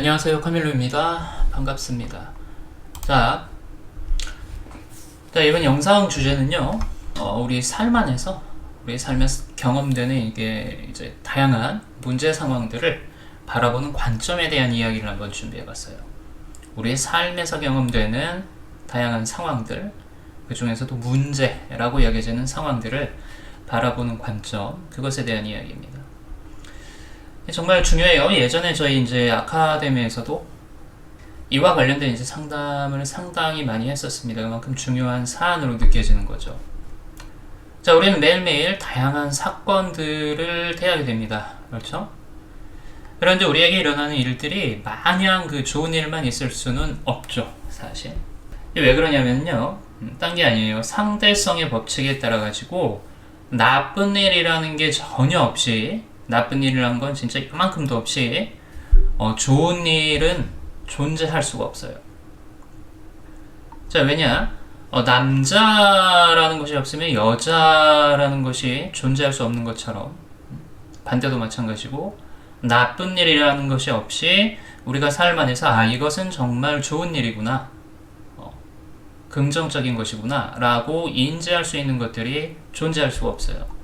안녕하세요, 카밀로입니다. 반갑습니다. 자, 이번 영상 주제는요, 우리 삶 안에서, 우리 삶에서 경험되는 이게 이제 다양한 문제 상황들을 바라보는 관점에 대한 이야기를 한번 준비해봤어요. 우리의 삶에서 경험되는 다양한 상황들, 그 중에서도 문제라고 여겨지는 상황들을 바라보는 관점, 그것에 대한 이야기입니다. 정말 중요해요. 예전에 저희 이제 아카데미에서도 이와 관련된 이제 상담을 상당히 많이 했었습니다. 그만큼 중요한 사안으로 느껴지는 거죠. 자, 우리는 매일매일 다양한 사건들을 대하게 됩니다. 그렇죠? 그런데 우리에게 일어나는 일들이 마냥 그 좋은 일만 있을 수는 없죠, 사실. 왜 그러냐면요, 딴 게 아니에요. 상대성의 법칙에 따라 가지고 나쁜 일이라는 게 전혀 없이, 나쁜 일이란 건 진짜 이만큼도 없이 좋은 일은 존재할 수가 없어요. 자, 왜냐? 남자라는 것이 없으면 여자라는 것이 존재할 수 없는 것처럼 반대도 마찬가지고, 나쁜 일이라는 것이 없이 우리가 삶 안에서 이것은 정말 좋은 일이구나, 긍정적인 것이구나 라고 인지할 수 있는 것들이 존재할 수가 없어요.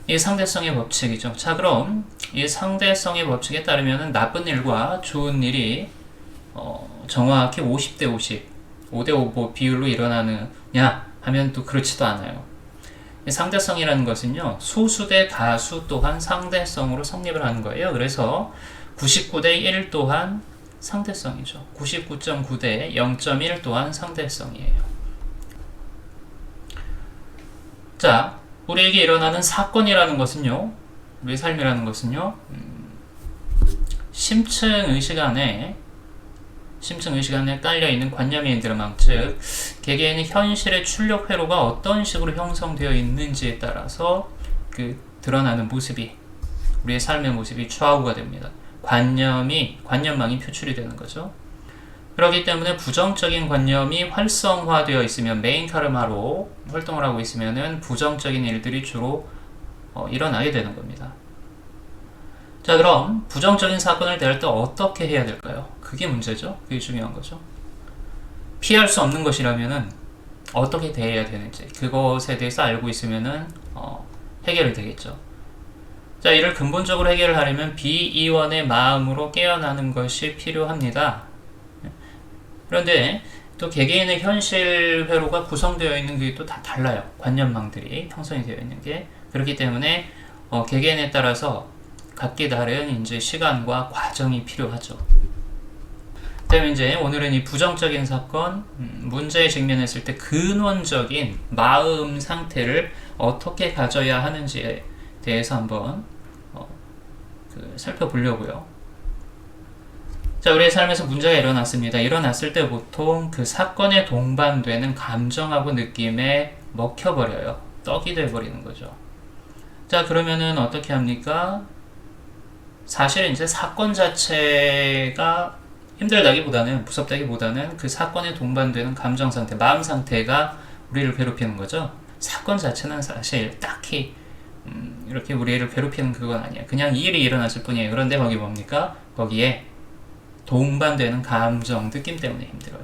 이 상대성의 법칙이죠. 자, 그럼 이 상대성의 법칙에 따르면 나쁜 일과 좋은 일이 정확히 50대 50, 5대 5 비율로 일어나느냐 하면 또 그렇지도 않아요. 이 상대성이라는 것은요, 소수 대 다수 또한 상대성으로 성립을 하는 거예요. 그래서 99대 1 또한 상대성이죠. 99.9대 0.1 또한 상대성이에요. 자, 우리에게 일어나는 사건이라는 것은요, 우리 삶이라는 것은요, 심층의식 안에 깔려있는 관념이 드러망, 즉 개개인의 현실의 출력 회로가 어떤 식으로 형성되어 있는지에 따라서 그 드러나는 모습이, 우리의 삶의 모습이 좌우가 됩니다. 관념망이 표출이 되는 거죠. 그렇기 때문에 부정적인 관념이 활성화되어 있으면, 메인 카르마로 활동을 하고 있으면은 부정적인 일들이 주로 일어나게 되는 겁니다. 자, 그럼 부정적인 사건을 대할 때 어떻게 해야 될까요? 그게 문제죠. 그게 중요한 거죠. 피할 수 없는 것이라면은 어떻게 대해야 되는지, 그것에 대해서 알고 있으면은 해결이 되겠죠. 자, 이를 근본적으로 해결을 하려면 비이원의 마음으로 깨어나는 것이 필요합니다. 그런데 또 개개인의 현실 회로가 구성되어 있는 게 또 다 달라요. 관념망들이 형성이 되어 있는 게. 그렇기 때문에 개개인에 따라서 각기 다른 이제 시간과 과정이 필요하죠. 그다음에 이제 오늘은 이 부정적인 사건, 문제에 직면했을 때 근원적인 마음 상태를 어떻게 가져야 하는지에 대해서 한번 살펴보려고요. 자, 우리의 삶에서 문제가 일어났습니다. 일어났을 때 보통 그 사건에 동반되는 감정하고 느낌에 먹혀버려요. 떡이 돼버리는 거죠. 자, 그러면은 어떻게 합니까? 사실 이제 사건 자체가 힘들다기보다는, 무섭다기보다는 그 사건에 동반되는 감정 상태, 마음 상태가 우리를 괴롭히는 거죠. 사건 자체는 사실 딱히 이렇게 우리를 괴롭히는 그건 아니에요. 그냥 이 일이 일어났을 뿐이에요. 그런데 거기 뭡니까? 거기에 동반되는 감정, 느낌 때문에 힘들어요.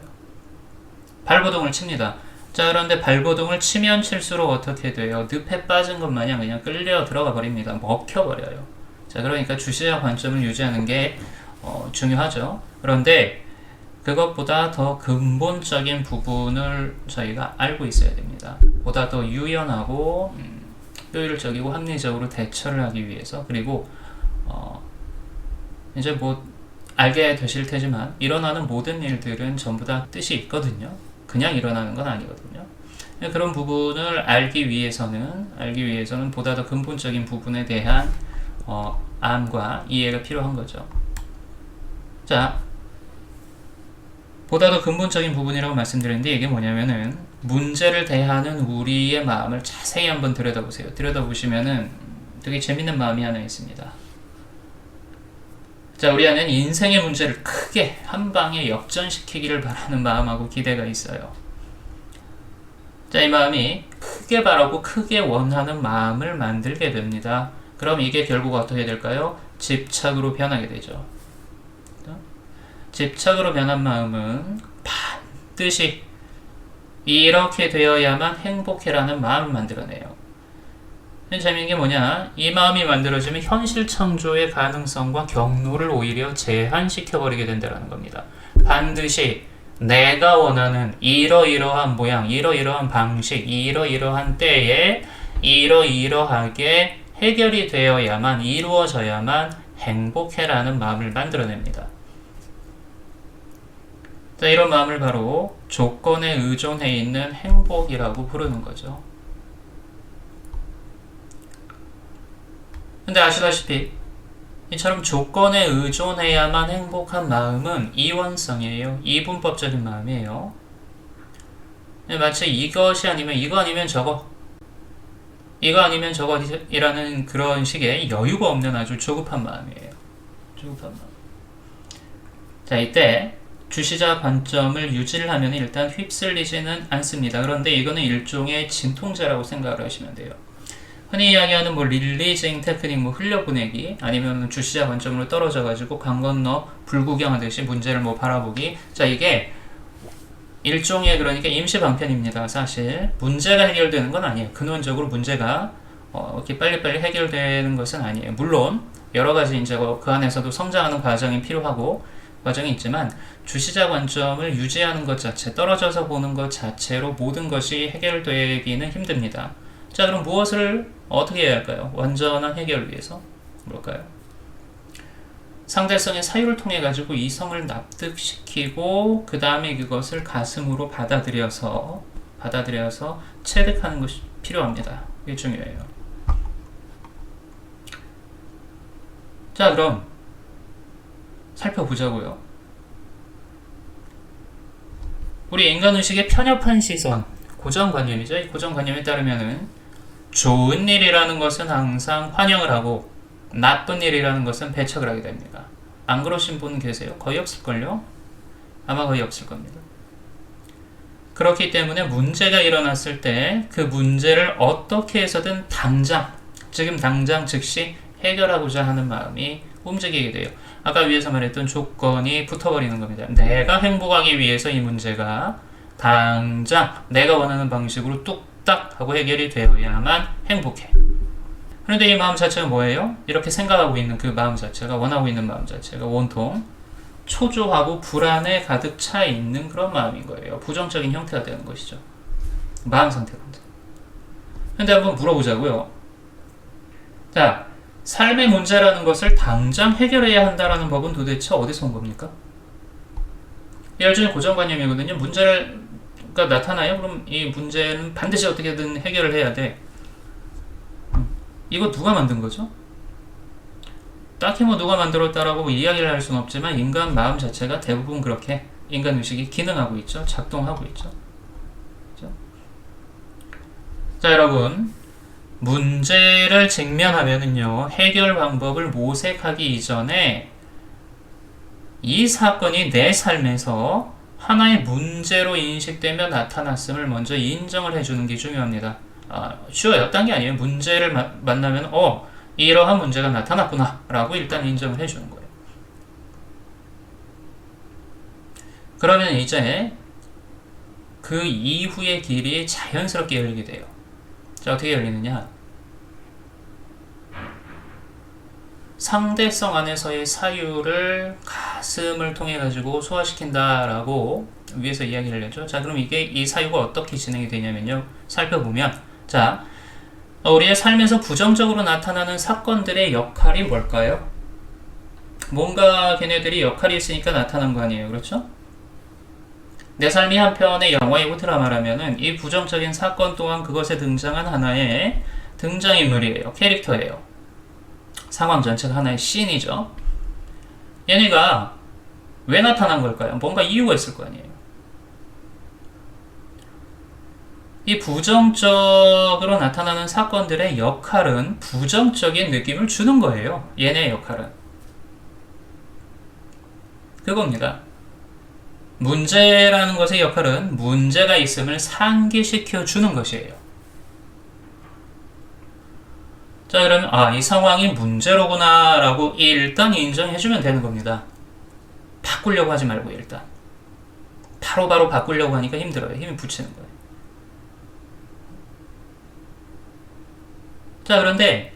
발버둥을 칩니다. 자, 그런데 발버둥을 치면 칠수록 어떻게 돼요? 늪에 빠진 것 마냥 그냥 끌려 들어가 버립니다. 먹혀버려요. 자, 그러니까 주시자 관점을 유지하는 게 중요하죠. 그런데 그것보다 더 근본적인 부분을 저희가 알고 있어야 됩니다. 보다 더 유연하고 효율적이고 합리적으로 대처를 하기 위해서, 그리고 이제 뭐 알게 되실 테지만 일어나는 모든 일들은 전부 다 뜻이 있거든요. 그냥 일어나는 건 아니거든요. 그런 부분을 알기 위해서는 보다 더 근본적인 부분에 대한 암과 이해가 필요한 거죠. 자, 보다 더 근본적인 부분이라고 말씀드렸는데 이게 뭐냐면은, 문제를 대하는 우리의 마음을 자세히 한번 들여다보세요. 들여다보시면은 되게 재밌는 마음이 하나 있습니다. 자, 우리 안에는 인생의 문제를 크게 한 방에 역전시키기를 바라는 마음하고 기대가 있어요. 자, 이 마음이 크게 바라고 크게 원하는 마음을 만들게 됩니다. 그럼 이게 결국 어떻게 될까요? 집착으로 변하게 되죠. 집착으로 변한 마음은 반드시 이렇게 되어야만 행복해라는 마음을 만들어내요. 재미있는 게 뭐냐? 이 마음이 만들어지면 현실 창조의 가능성과 경로를 오히려 제한시켜버리게 된다는 겁니다. 반드시 내가 원하는 이러이러한 모양, 이러이러한 방식, 이러이러한 때에 이러이러하게 해결이 되어야만, 이루어져야만 행복해라는 마음을 만들어냅니다. 자, 이런 마음을 바로 조건에 의존해 있는 행복이라고 부르는 거죠. 근데 아시다시피 이처럼 조건에 의존해야만 행복한 마음은 이원성이에요. 이분법적인 마음이에요. 마치 이것이 아니면 이거 아니면 저거, 이거 아니면 저거이라는 그런 식의 여유가 없는 아주 조급한 마음이에요. 조급한 마음. 자, 이때 주시자 관점을 유지를 하면 일단 휩쓸리지는 않습니다. 그런데 이거는 일종의 진통제라고 생각을 하시면 돼요. 흔히 이야기하는 릴리징 테크닉, 흘려보내기, 아니면 주시자 관점으로 떨어져가지고 강 건너 불구경하듯이 문제를 바라보기. 자, 이게 일종의 그러니까 임시 방편입니다. 사실 문제가 해결되는 건 아니에요. 근원적으로 문제가 이렇게 빨리빨리 해결되는 것은 아니에요. 물론 여러 가지 이제 그 안에서도 성장하는 과정이 필요하고 과정이 있지만 주시자 관점을 유지하는 것 자체, 떨어져서 보는 것 자체로 모든 것이 해결되기는 힘듭니다. 자, 그럼 무엇을 어떻게 해야 할까요? 완전한 해결을 위해서 뭘까요? 상대성의 사유를 통해 가지고 이성을 납득시키고 그 다음에 그것을 가슴으로 받아들여서 체득하는 것이 필요합니다. 이게 중요해요. 자, 그럼 살펴보자고요. 우리 인간의식의 편협한 시선, 고정관념이죠. 이 고정관념에 따르면은 좋은 일이라는 것은 항상 환영을 하고 나쁜 일이라는 것은 배척을 하게 됩니다. 안 그러신 분 계세요? 거의 없을걸요? 아마 거의 없을 겁니다. 그렇기 때문에 문제가 일어났을 때 그 문제를 어떻게 해서든 지금 당장 즉시 해결하고자 하는 마음이 움직이게 돼요. 아까 위에서 말했던 조건이 붙어버리는 겁니다. 내가 행복하기 위해서 이 문제가 당장 내가 원하는 방식으로 뚝딱 하고 해결이 되어야만 행복해. 그런데 이 마음 자체가 뭐예요? 이렇게 생각하고 있는 그 마음 자체가, 원하고 있는 마음 자체가 온통 초조하고 불안에 가득 차 있는 그런 마음인 거예요. 부정적인 형태가 되는 것이죠. 마음 상태가. 근데 한번 물어보자고요. 자, 삶의 문제라는 것을 당장 해결해야 한다는 법은 도대체 어디서 온 겁니까? 일종의 고정관념이거든요. 문제가 나타나요? 그럼 이 문제는 반드시 어떻게든 해결을 해야 돼. 이거 누가 만든 거죠? 딱히 누가 만들었다라고 이야기를 할 수는 없지만 인간 마음 자체가 대부분 그렇게 인간 의식이 기능하고 있죠. 작동하고 있죠. 그렇죠? 자, 여러분, 문제를 직면하면은요, 해결 방법을 모색하기 이전에 이 사건이 내 삶에서 하나의 문제로 인식되며 나타났음을 먼저 인정을 해주는 게 중요합니다. 쉬워요. 딴 게 아니에요. 문제를 만나면 이러한 문제가 나타났구나 라고 일단 인정을 해주는 거예요. 그러면 이제 그 이후의 길이 자연스럽게 열리게 돼요. 자, 어떻게 열리느냐? 상대성 안에서의 사유를 가슴을 통해 가지고 소화시킨다라고 위에서 이야기를 했죠. 자, 그럼 이 사유가 어떻게 진행이 되냐면요. 살펴보면, 자, 우리의 삶에서 부정적으로 나타나는 사건들의 역할이 뭘까요? 뭔가 걔네들이 역할이 있으니까 나타난 거 아니에요. 그렇죠? 내 삶이 한 편의 영화이고 드라마라면은 이 부정적인 사건 또한 그것에 등장한 하나의 등장인물이에요. 캐릭터예요. 상황 전체가 하나의 씬이죠. 얘네가 왜 나타난 걸까요? 뭔가 이유가 있을 거 아니에요. 이 부정적으로 나타나는 사건들의 역할은 부정적인 느낌을 주는 거예요. 얘네의 역할은. 그겁니다. 문제라는 것의 역할은 문제가 있음을 상기시켜 주는 것이에요. 자, 그러면 이 상황이 문제로구나 라고 일단 인정해 주면 되는 겁니다. 바꾸려고 하지 말고 일단 바로바로 바꾸려고 하니까 힘들어요. 힘이 붙이는 거예요. 자, 그런데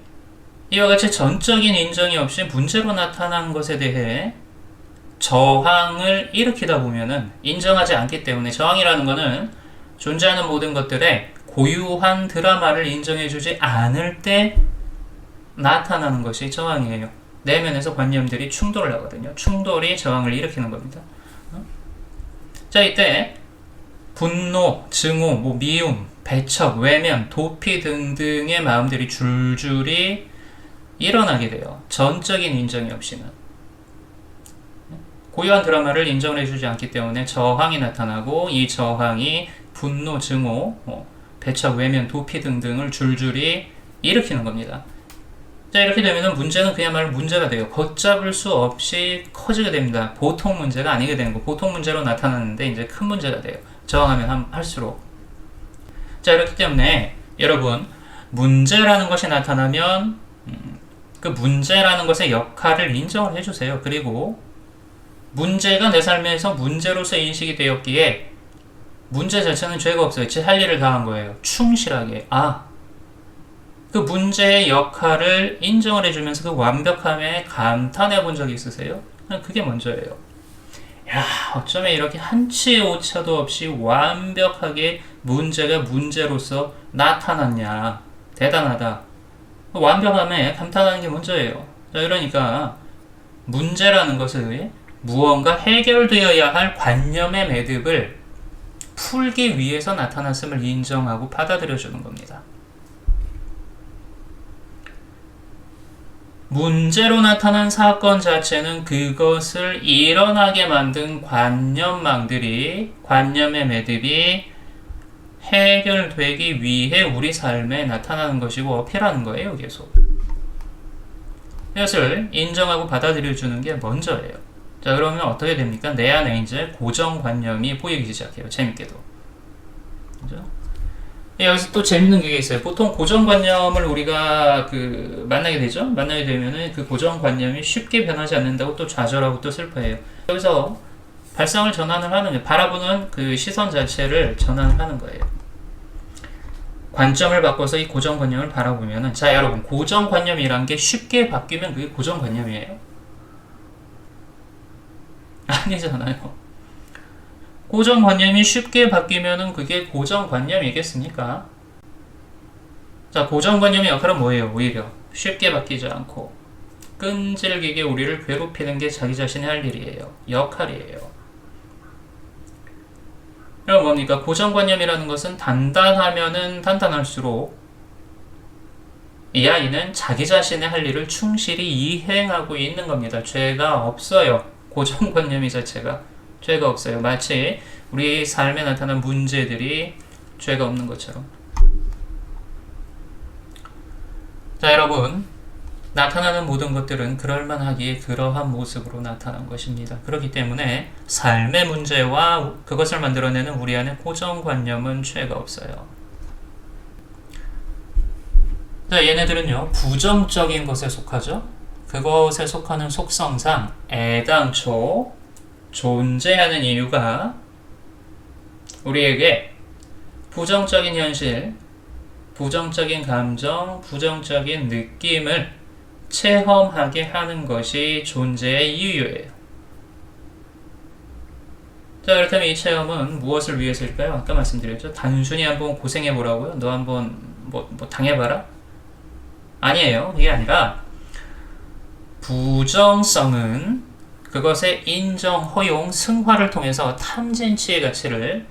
이와 같이 전적인 인정이 없이 문제로 나타난 것에 대해 저항을 일으키다 보면은 인정하지 않기 때문에, 저항이라는 것은 존재하는 모든 것들의 고유한 드라마를 인정해주지 않을 때 나타나는 것이 저항이에요. 내면에서 관념들이 충돌을 하거든요. 충돌이 저항을 일으키는 겁니다. 자, 이때 분노, 증오, 미움, 배척, 외면, 도피 등등의 마음들이 줄줄이 일어나게 돼요. 전적인 인정이 없이는. 고유한 드라마를 인정해주지 않기 때문에 저항이 나타나고, 이 저항이 분노, 증오, 배척, 외면, 도피 등등을 줄줄이 일으키는 겁니다. 자, 이렇게 되면 문제는 그야말로 문제가 돼요. 걷잡을 수 없이 커지게 됩니다. 보통 문제가 아니게 되는 거. 보통 문제로 나타나는데 이제 큰 문제가 돼요. 저항하면 할수록. 자, 이렇기 때문에 여러분, 문제라는 것이 나타나면 그 문제라는 것의 역할을 인정을 해주세요. 그리고 문제가 내 삶에서 문제로서 인식이 되었기에 문제 자체는 죄가 없어요. 제 할 일을 다 한 거예요. 충실하게. 그 문제의 역할을 인정을 해주면서 그 완벽함에 감탄해 본 적이 있으세요? 그게 먼저예요. 야, 어쩌면 이렇게 한치의 오차도 없이 완벽하게 문제가 문제로서 나타났냐. 대단하다. 완벽함에 감탄하는 게 먼저예요. 자, 그러니까 문제라는 것은 무언가 해결되어야 할 관념의 매듭을 풀기 위해서 나타났음을 인정하고 받아들여주는 겁니다. 문제로 나타난 사건 자체는 그것을 일어나게 만든 관념망들이, 관념의 매듭이 해결되기 위해 우리 삶에 나타나는 것이고 어필하는 거예요, 계속. 이것을 인정하고 받아들여주는 게 먼저예요. 자, 그러면 어떻게 됩니까? 내 안에 이제 고정관념이 보이기 시작해요. 재밌게도. 그죠? 여기서 또 재밌는 게 있어요. 보통 고정관념을 우리가 만나게 되죠? 만나게 되면은 그 고정관념이 쉽게 변하지 않는다고 또 좌절하고 또 슬퍼해요. 여기서 발상을 전환을 하는 거예요. 바라보는 그 시선 자체를 전환을 하는 거예요. 관점을 바꿔서 이 고정관념을 바라보면은, 자, 여러분, 고정관념이란 게 쉽게 바뀌면 그게 고정관념이에요? 아니잖아요. 고정관념이 쉽게 바뀌면은 그게 고정관념이겠습니까? 자, 고정관념의 역할은 뭐예요? 오히려 쉽게 바뀌지 않고 끈질기게 우리를 괴롭히는 게 자기 자신이 할 일이에요. 역할이에요. 그럼 뭡니까? 고정관념이라는 것은 단단하면은 단단할수록 이 아이는 자기 자신의 할 일을 충실히 이행하고 있는 겁니다. 죄가 없어요. 고정관념이 자체가 죄가 없어요. 마치 우리 삶에 나타난 문제들이 죄가 없는 것처럼. 자, 여러분, 나타나는 모든 것들은 그럴만하기에 그러한 모습으로 나타난 것입니다. 그렇기 때문에 삶의 문제와 그것을 만들어내는 우리 안의 고정관념은 죄가 없어요. 자, 얘네들은요, 부정적인 것에 속하죠. 그것에 속하는 속성상 애당초 존재하는 이유가 우리에게 부정적인 현실, 부정적인 감정, 부정적인 느낌을 체험하게 하는 것이 존재의 이유예요. 자, 그렇다면 이 체험은 무엇을 위해서일까요? 아까 말씀드렸죠. 단순히 한번 고생해보라고요? 너 한번 뭐 당해봐라? 아니에요. 그게 아니라 부정성은 그것의 인정, 허용, 승화를 통해서 탐진치의 가치를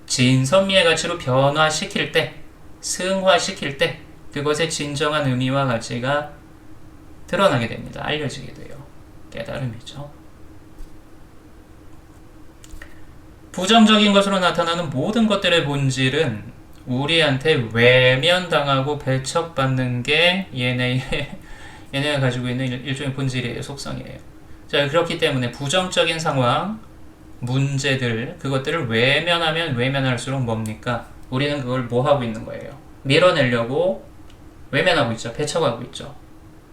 진선미의 가치로 변화시킬 때, 승화시킬 때 그것의 진정한 의미와 가치가 드러나게 됩니다. 알려지게 돼요. 깨달음이죠. 부정적인 것으로 나타나는 모든 것들의 본질은 우리한테 외면당하고 배척받는 게 얘네가 가지고 있는 일종의 본질이에요. 속성이에요. 자, 그렇기 때문에 부정적인 상황, 문제들, 그것들을 외면하면 외면할수록 뭡니까? 우리는 그걸 뭐 하고 있는 거예요? 밀어내려고 외면하고 있죠. 배척하고 있죠.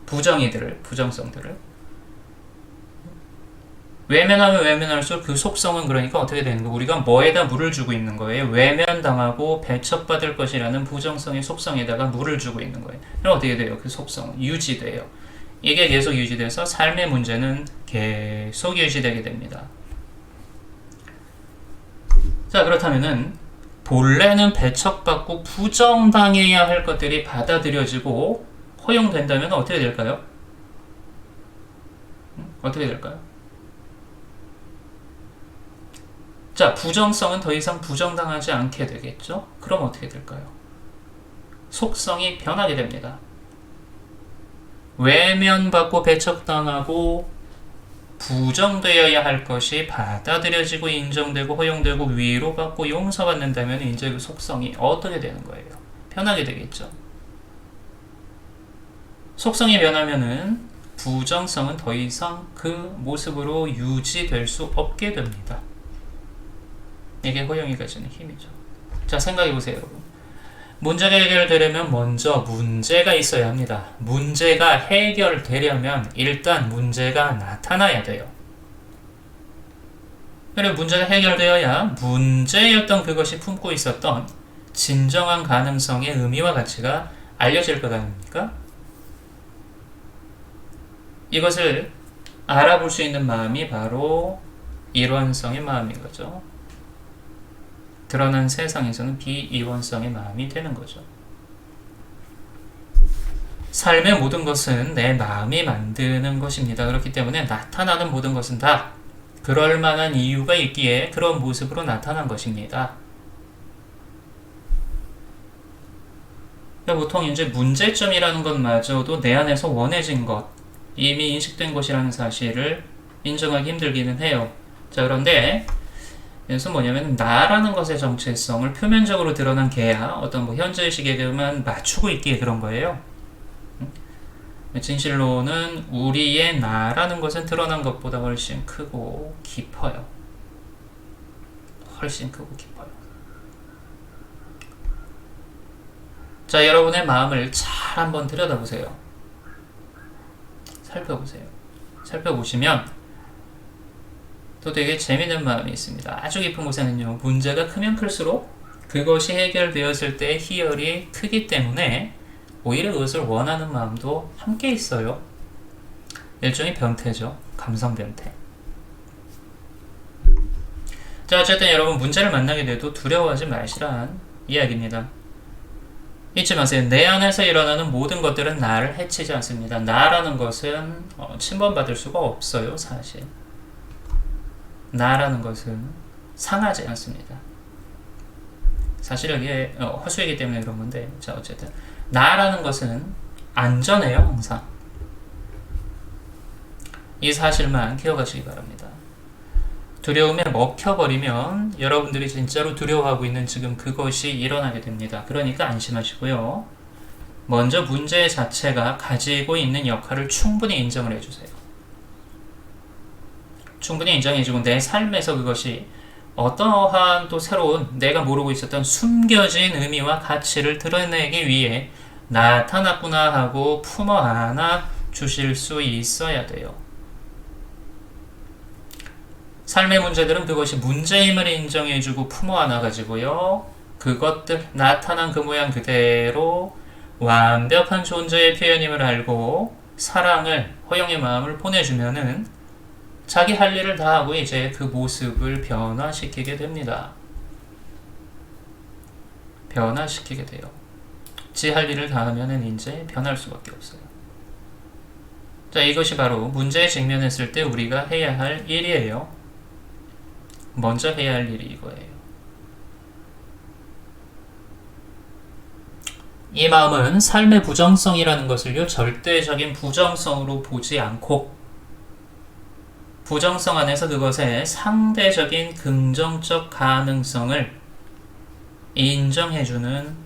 부정성들을. 외면하면 외면할수록 그 속성은 그러니까 어떻게 되는 거? 우리가 뭐에다 물을 주고 있는 거예요? 외면당하고 배척받을 것이라는 부정성의 속성에다가 물을 주고 있는 거예요. 그럼 어떻게 돼요? 그 속성은 유지돼요. 이게 계속 유지돼서 삶의 문제는 계속 유지되게 됩니다. 자, 그렇다면은 본래는 배척받고 부정당해야 할 것들이 받아들여지고 허용된다면 어떻게 될까요? 어떻게 될까요? 자, 부정성은 더 이상 부정당하지 않게 되겠죠? 그럼 어떻게 될까요? 속성이 변하게 됩니다. 외면받고 배척당하고 부정되어야 할 것이 받아들여지고 인정되고 허용되고 위로받고 용서받는다면 이제 그 속성이 어떻게 되는 거예요? 변하게 되겠죠. 속성이 변하면은 부정성은 더 이상 그 모습으로 유지될 수 없게 됩니다. 이게 허용이 가지는 힘이죠. 자, 생각해보세요, 여러분. 문제가 해결되려면 먼저 문제가 있어야 합니다. 문제가 해결되려면 일단 문제가 나타나야 돼요. 그리고 문제가 해결되어야 문제였던 그것이 품고 있었던 진정한 가능성의 의미와 가치가 알려질 것 아닙니까? 이것을 알아볼 수 있는 마음이 바로 일원성의 마음인 거죠. 드러난 세상에서는 비이원성의 마음이 되는 거죠. 삶의 모든 것은 내 마음이 만드는 것입니다. 그렇기 때문에 나타나는 모든 것은 다 그럴 만한 이유가 있기에 그런 모습으로 나타난 것입니다. 보통 이제 문제점이라는 것마저도 내 안에서 원해진 것, 이미 인식된 것이라는 사실을 인정하기 힘들기는 해요. 자, 그런데 그래서 뭐냐면 나라는 것의 정체성을 표면적으로 드러난 개야 어떤 뭐 현재의식에만 맞추고 있기에 그런 거예요. 진실로는 우리의 나라는 것은 드러난 것보다 훨씬 크고 깊어요. 훨씬 크고 깊어요. 자, 여러분의 마음을 잘 한번 들여다보세요. 살펴보세요. 살펴보시면 또 되게 재미있는 마음이 있습니다. 아주 깊은 곳에는요, 문제가 크면 클수록 그것이 해결되었을 때의 희열이 크기 때문에 오히려 그것을 원하는 마음도 함께 있어요. 일종의 변태죠. 감성 변태. 자, 어쨌든 여러분 문제를 만나게 돼도 두려워하지 마시란 이야기입니다. 잊지 마세요. 내 안에서 일어나는 모든 것들은 나를 해치지 않습니다. 나라는 것은 침범받을 수가 없어요, 사실. 나라는 것은 상하지 않습니다. 사실 이게 허수이기 때문에 그런 건데, 자, 어쨌든 나라는 것은 안전해요, 항상. 이 사실만 기억하시기 바랍니다. 두려움에 먹혀버리면 여러분들이 진짜로 두려워하고 있는 지금 그것이 일어나게 됩니다. 그러니까 안심하시고요. 먼저 문제 자체가 가지고 있는 역할을 충분히 인정을 해주세요. 충분히 인정해주고 내 삶에서 그것이 어떠한 또 새로운 내가 모르고 있었던 숨겨진 의미와 가치를 드러내기 위해 나타났구나 하고 품어 안아 주실 수 있어야 돼요. 삶의 문제들은 그것이 문제임을 인정해주고 품어 안아가지고요. 그것들, 나타난 그 모양 그대로 완벽한 존재의 표현임을 알고 사랑을, 허용의 마음을 보내주면은 자기 할 일을 다 하고 이제 그 모습을 변화시키게 됩니다. 변화시키게 돼요. 지 할 일을 다 하면은 이제 변할 수밖에 없어요. 자, 이것이 바로 문제에 직면했을 때 우리가 해야 할 일이에요. 먼저 해야 할 일이 이거예요. 이 마음은 삶의 부정성이라는 것을요, 절대적인 부정성으로 보지 않고 부정성 안에서 그것의 상대적인 긍정적 가능성을 인정해주는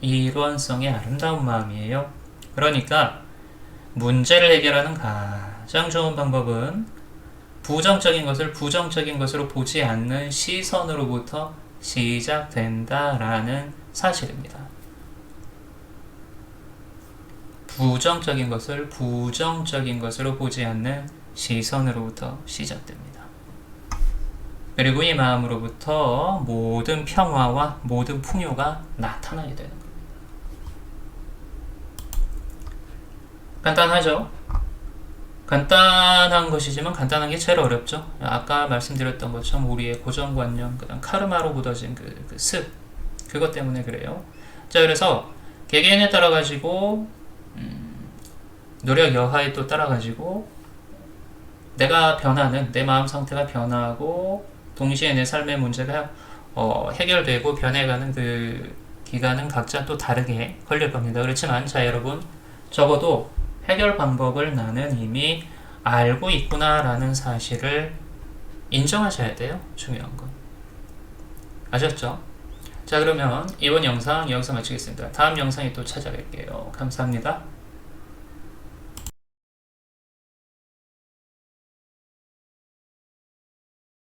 일원성의 아름다운 마음이에요. 그러니까 문제를 해결하는 가장 좋은 방법은 부정적인 것을 부정적인 것으로 보지 않는 시선으로부터 시작된다라는 사실입니다. 부정적인 것을 부정적인 것으로 보지 않는 시선으로부터 시작됩니다. 그리고 이 마음으로부터 모든 평화와 모든 풍요가 나타나게 되는 겁니다. 간단하죠? 간단한 것이지만 간단한 게 제일 어렵죠. 아까 말씀드렸던 것처럼 우리의 고정관념, 그다음 카르마로 묻어진 그 습, 그것 때문에 그래요. 자, 그래서 개개인에 따라 가지고 노력 여하에 또 따라 가지고 내가 변하는, 내 마음 상태가 변하고 동시에 내 삶의 문제가 해결되고 변해가는 그 기간은 각자 또 다르게 걸릴 겁니다. 그렇지만 자, 여러분, 적어도 해결 방법을 나는 이미 알고 있구나라는 사실을 인정하셔야 돼요. 중요한 건. 아셨죠? 자, 그러면 이번 영상 여기서 마치겠습니다. 다음 영상에 또 찾아뵐게요. 감사합니다.